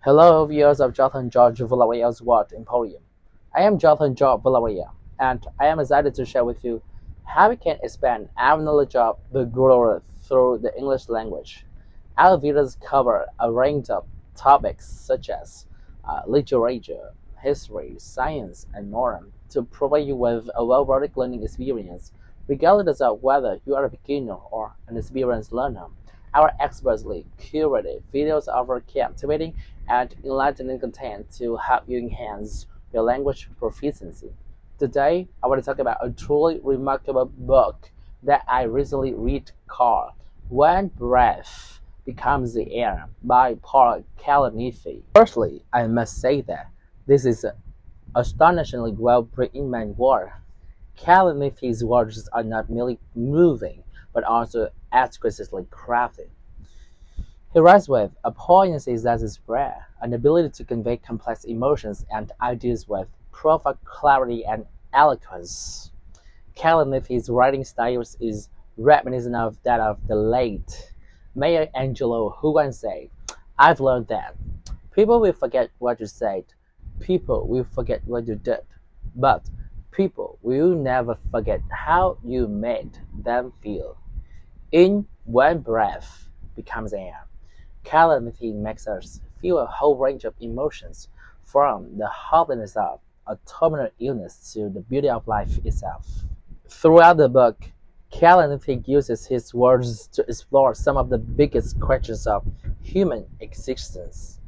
Hello, viewers of Jonathan George Villaria's Word Emporium. I am Jonathan George Villaria, and I am excited to share with you how we can expand our knowledge of the world through the English language. Our videos cover a range of topics such as literature, history, science, and more to provide you with a well-rounded learning experience, regardless of whether you are a beginner or an experienced learner. Our expertly curated videos offer captivating and enlightening content to help you enhance your language proficiency. Today, I want to talk about a truly remarkable book that I recently read called When Breath Becomes the Air by Paul Kalanithi. Firstly, I must say that this is an astonishingly well-written manual. Kalanithi's words are not merely moving, but also exquisitely crafted. He writes with a poignancy that is rare, an ability to convey complex emotions and ideas with profound clarity and eloquence. Kalanithi's writing style is reminiscent of that of the late Maya Angelou, who once said, "I've learned that people will forget what you said, people will forget what you did, but people will never forget how you made them feel." In When Breath Becomes Air, Calamity makes us feel a whole range of emotions, from the hopelessness of a terminal illness to the beauty of life itself. Throughout the book, Calamity uses his words to explore some of the biggest questions of human existence: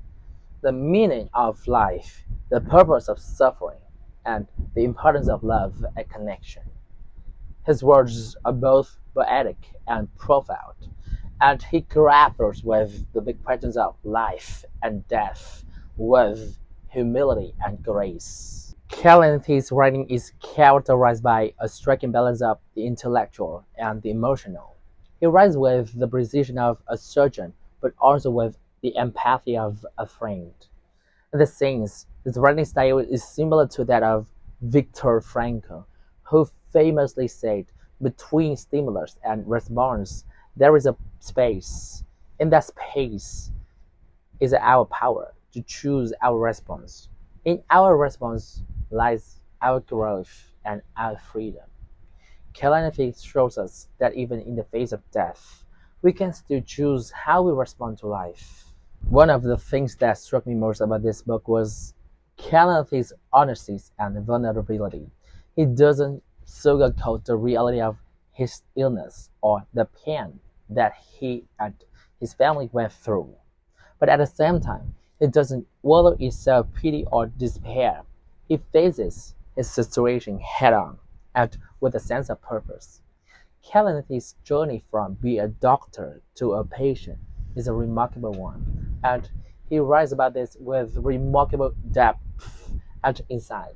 the meaning of life, the purpose of suffering, and the importance of love and connection. His words are both poetic and profound, and he grapples with the big questions of life and death with humility and grace. Kalani's writing is characterized by a striking balance of the intellectual and the emotional. He writes with the precision of a surgeon, but also with the empathy of a friend. In the sense, his writing style is similar to that of Viktor Frankl, who famously said, "Between stimulus and response, there is a space. In that space is our power to choose our response. In our response lies our growth and our freedom." Calamity shows us that even in the face of death, we can still choose how we respond to life. One of the things that struck me most about this book was Calamity's honesty and vulnerability. He doesn't sugarcoat the reality of his illness or the pain that he and his family went through. But at the same time, he doesn't wallow in self-pity or despair. He faces his situation head-on and with a sense of purpose. Kalani's journey from being a doctor to a patient is a remarkable one, and he writes about this with remarkable depth and insight.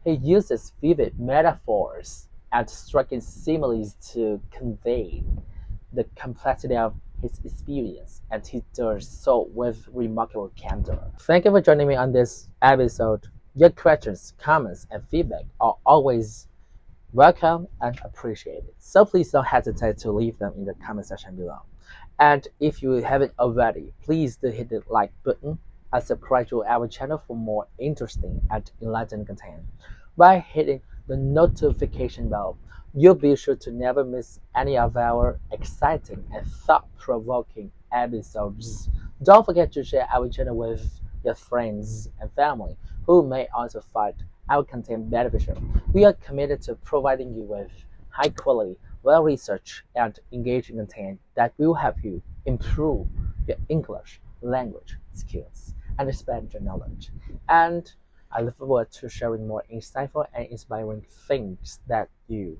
He uses vivid metaphors and striking similes to convey the complexity of his experience, and he does so with remarkable candor. Thank you for joining me on this episode. Your questions, comments, and feedback are always welcome and appreciated. So please don't hesitate to leave them in the comment section below. And if you haven't already, please do hit the like button and subscribe to our channel for more interesting and enlightening content. By hitting the notification bell, you'll be sure to never miss any of our exciting and thought-provoking episodes. Don't forget to share our channel with your friends and family who may also find our content beneficial. We are committed to providing you with high quality, well-researched, and engaging content that will help you improve your English language skills and expand your knowledge. And I look forward to sharing more insightful and inspiring things that you